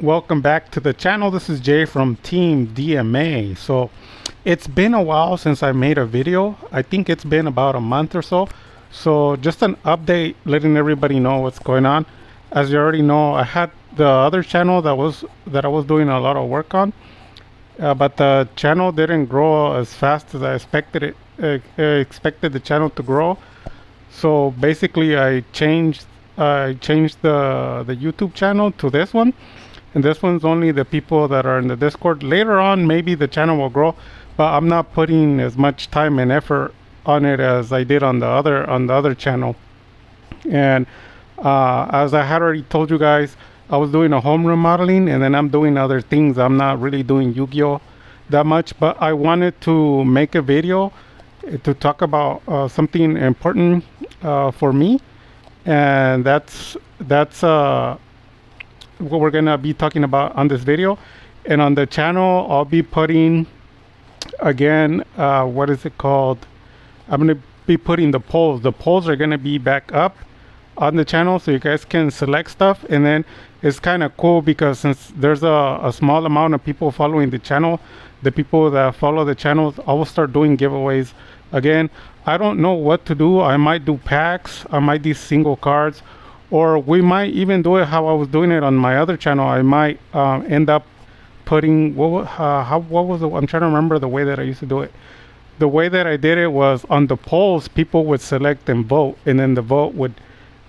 welcome back to the channel. This is Jay from Team DMA. So it's been a while since I made a video. I think it's been about a month or so. So just an update, letting everybody know what's going on. As you already know, I had the other channel that I was doing a lot of work on, but the channel didn't grow as fast as I expected it. Expected the channel to grow. So basically, I changed the YouTube channel to this one, and this one's only the people that are in the Discord. Later on, maybe the channel will grow, but I'm not putting as much time and effort on it as I did on the other channel. And as I had already told you guys, I was doing a home remodeling, and then I'm doing other things. I'm not really doing Yu-Gi-Oh that much, but I wanted to make a video to talk about something important for me, and that's what we're gonna be talking about on this video. And on the channel, I'll be putting again, what is it called? I'm gonna be putting the polls. The polls are gonna be back up on the channel, so you guys can select stuff. And then it's kind of cool because since there's a small amount of people following the channel, the people that follow the channels, I will start doing giveaways again. I don't know what to do. I might do packs, I might do single cards, or we might even do it how I was doing it on my other channel. I might end up putting what was I'm trying to remember the way that I used to do it. The way that I did it was on the polls, people would select and vote, and then the vote would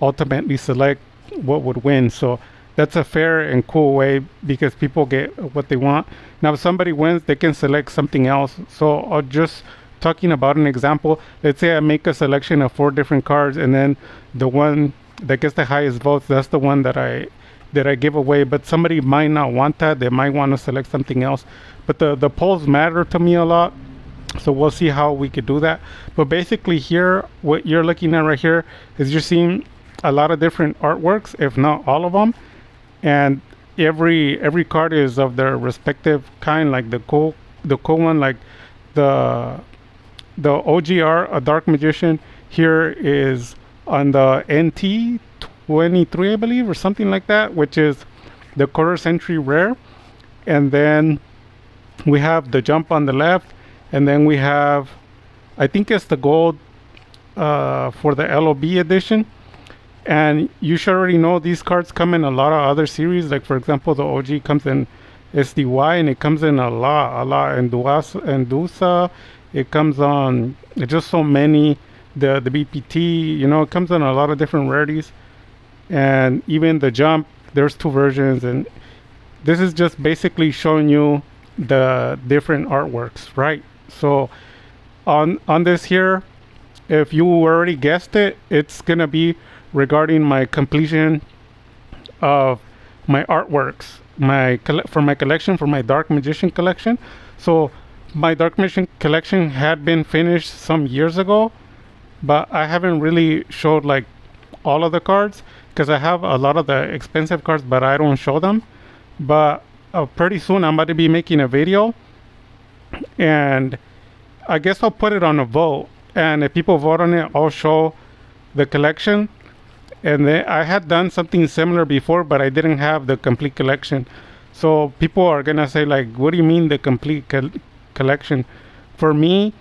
ultimately select what would win. So that's a fair and cool way because people get what they want. Now, if somebody wins, they can select something else. So I'll just talking about an example. Let's say I make a selection of 4 different cards, and then the one that gets the highest votes, that's the one that I give away. But somebody might not want that. They might want to select something else. But the polls matter to me a lot. So we'll see how we could do that. But basically here, what you're looking at right here is you're seeing a lot of different artworks, if not all of them. And every card is of their respective kind. Like the cool one, like the OGR, a Dark Magician, here is on the NT 23, I believe, or something like that, which is the quarter century rare. And then we have the Jump on the left, and then we have, I think it's the gold for the LOB edition. And you should already know these cards come in a lot of other series. Like for example, the OG comes in SDY, and it comes in a lot. And Dusa, it comes on just so many. The BPT, it comes in a lot of different rarities. And even the Jump, there's 2 versions, and this is just basically showing you the different artworks, right? So on this here, if you already guessed it, it's gonna be regarding my completion of my artworks, for my collection, for my Dark Magician collection. So my Dark Magician collection had been finished some years ago, but I haven't really showed like all of the cards because I have a lot of the expensive cards, but I don't show them. But pretty soon I'm about to be making a video, and I guess I'll put it on a vote, and if people vote on it, I'll show the collection. And then I had done something similar before, but I didn't have the complete collection. So people are gonna say like, what do you mean the complete collection? For me,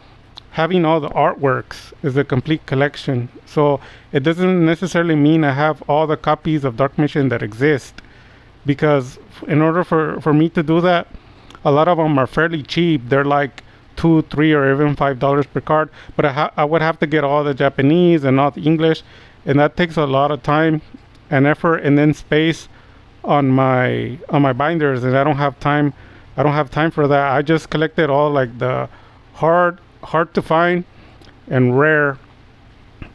having all the artworks is a complete collection. So it doesn't necessarily mean I have all the copies of Dark Magician that exist, because in order for me to do that, a lot of them are fairly cheap. They're like $2, $3, or even $5 per card. But I would have to get all the Japanese and all the English, and that takes a lot of time and effort, and then space on my binders, and I don't have time. I don't have time for that. I just collected all like the hard to find and rare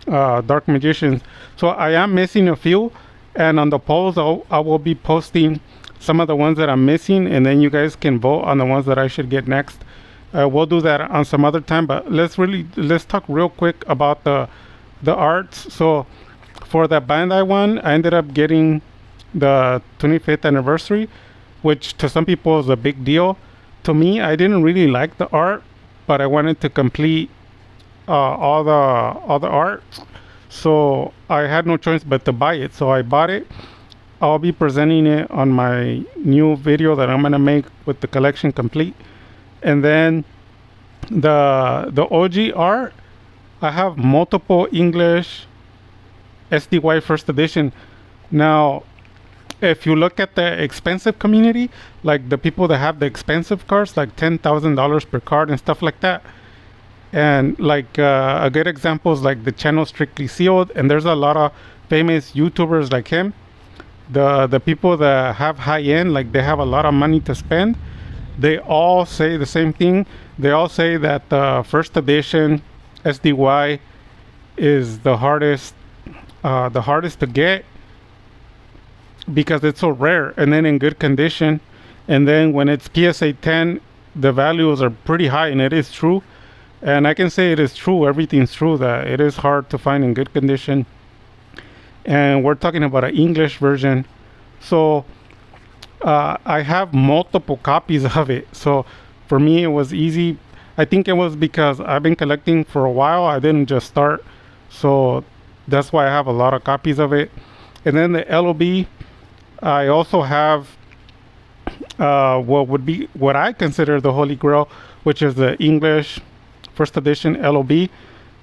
Dark Magicians. So I am missing a few, and on the polls I will be posting some of the ones that I'm missing, and then you guys can vote on the ones that I should get next. We'll do that on some other time, but let's talk real quick about the arts. So for the Bandai one, I ended up getting the 25th anniversary, which to some people is a big deal. To me, I didn't really like the art, but I wanted to complete all the art, so I had no choice but to buy it. So I bought it, I'll be presenting it on my new video that I'm gonna make with the collection complete. And then the OG art, I have multiple English SDY first edition. Now, if you look at the expensive community, like the people that have the expensive cards, like $10,000 per card and stuff like that, and like a good example is like the channel Strictly Sealed, and there's a lot of famous YouTubers like him. The people that have high end, like they have a lot of money to spend, they all say the same thing. They all say that the first edition SDY is the hardest to get because it's so rare and then in good condition. And then when it's PSA 10, the values are pretty high, and it is true. And I can say it is true, everything's true, that it is hard to find in good condition. And we're talking about an English version. So I have multiple copies of it. So for me, it was easy. I think it was because I've been collecting for a while. I didn't just start. So that's why I have a lot of copies of it. And then the LOB, I also have what would be what I consider the Holy Grail, which is the English first edition LOB.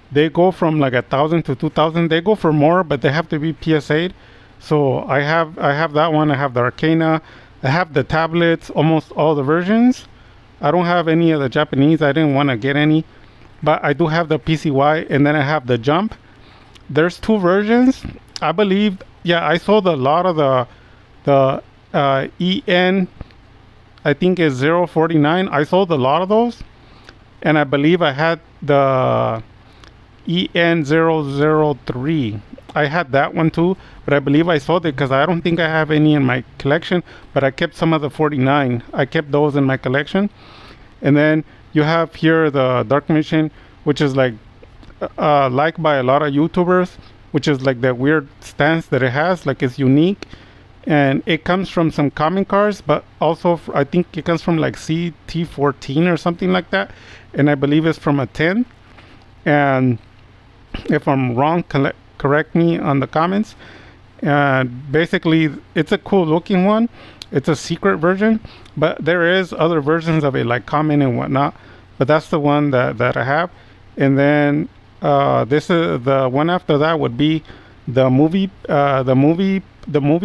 They go from like 1,000 to 2,000. They go for more, but they have to be PSA'd. So I have that one. I have the Arcana. I have the tablets, almost all the versions. I don't have any of the Japanese. I didn't want to get any, but I do have the PCY, and then I have the Jump. There's two versions, I believe. Yeah, I sold a lot of the EN. I think is 049. I sold a lot of those, and I believe I had the EN003. I had that one too, but I believe I sold it because I don't think I have any in my collection, but I kept some of the 49. I kept those in my collection. And then you have here the Dark Mission, which is like liked by a lot of YouTubers, which is like that weird stance that it has, like it's unique. And it comes from some common cards, but also I think it comes from like CT14 or something like that. And I believe it's from a 10. And if I'm wrong, correct me on the comments. And basically, it's a cool looking one. It's a secret version, but there is other versions of it, like common and whatnot. But that's the one that I have. And then this is the one after that would be the movie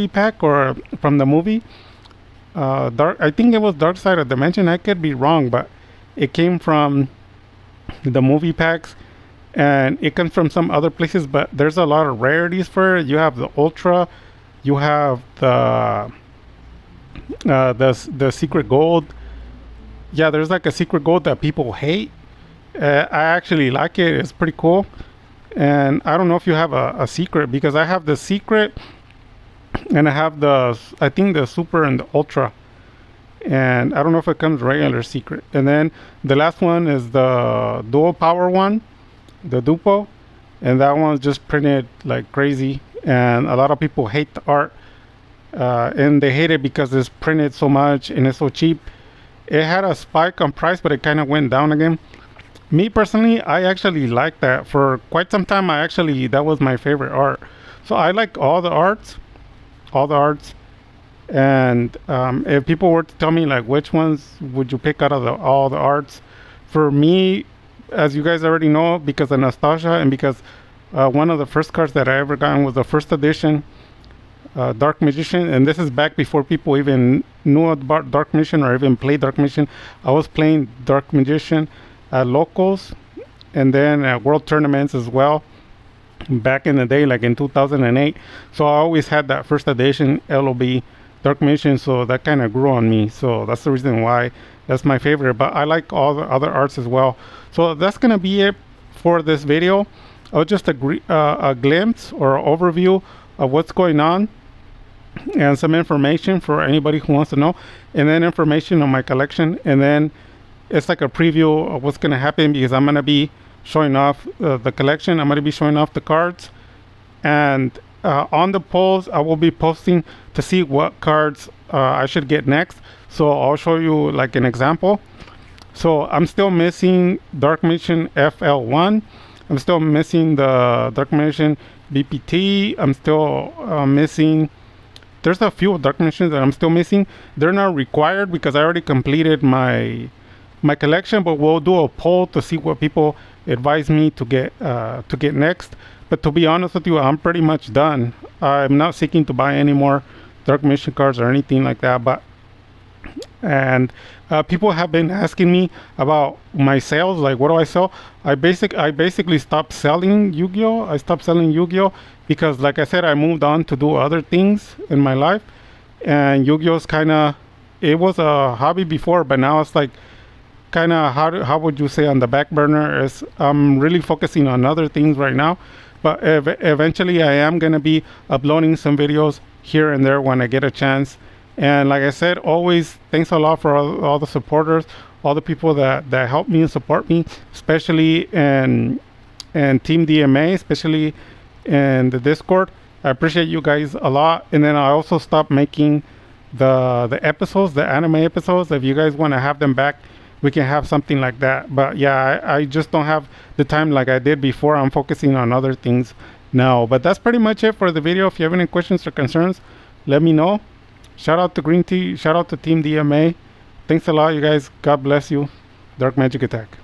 pack, or from the movie. I think it was Dark Side of Dimension. I could be wrong, but it came from the movie packs. And it comes from some other places, but there's a lot of rarities for it. You have the Ultra, you have the Secret Gold. Yeah, there's like a Secret Gold that people hate. I actually like it. It's pretty cool. And I don't know if you have a Secret, because I have the Secret, and I have I think the Super and the Ultra. And I don't know if it comes regular Secret. And then the last one is the Dual Power one, the Dupo, and that one's just printed like crazy, and a lot of people hate the art, and they hate it because it's printed so much and it's so cheap. It had a spike on price, but it kind of went down again. Me personally, I actually like that. For quite some time, that was my favorite art. So I like all the arts. And if people were to tell me like which ones would you pick out of all the arts, for me, as you guys already know, because of nostalgia, and because one of the first cards that I ever gotten was the first edition Dark Magician, and this is back before people even knew about Dark Magician or even played Dark Magician. I was playing Dark Magician at locals, and then at world tournaments as well, back in the day, like in 2008. So I always had that first edition LOB Dark Magician, so that kind of grew on me. So that's the reason why that's my favorite, but I like all the other arts as well. So that's gonna be it for this video. Just a glimpse or overview of what's going on, and some information for anybody who wants to know, and then information on my collection, and then it's like a preview of what's gonna happen, because I'm gonna be showing off the collection. I'm gonna be showing off the cards, and on the polls I will be posting to see what cards I should get next. So I'll show you like an example. So I'm still missing Dark Magician FL1. I'm still missing the Dark Magician BPT. I'm still missing there's a few dark missions that I'm still missing. They're not required because I already completed my collection, but we'll do a poll to see what people advise me to get next. But to be honest with you, I'm pretty much done. I'm not seeking to buy any more dark mission cards or anything like that. But and people have been asking me about my sales, like what do I sell. I basically stopped selling Yu-Gi-Oh. I stopped selling Yu-Gi-Oh because, like I said, I moved on to do other things in my life, and Yu-Gi-Oh's kind of, it was a hobby before, but now it's like kind of, how would you say, on the back burner. Is I'm really focusing on other things right now, but eventually I am going to be uploading some videos here and there when I get a chance. And like I said, always thanks a lot for all the supporters, all the people that help me and support me, especially in Team DMA, especially in the Discord. I appreciate you guys a lot. And then I also stopped making the episodes, the anime episodes. If you guys want to have them back, we can have something like that. But yeah, I just don't have the time like I did before. I'm focusing on other things now. But that's pretty much it for the video. If you have any questions or concerns, let me know. Shout out to Green Tea. Shout out to Team DMA. Thanks a lot, you guys. God bless you. Dark Magic Attack.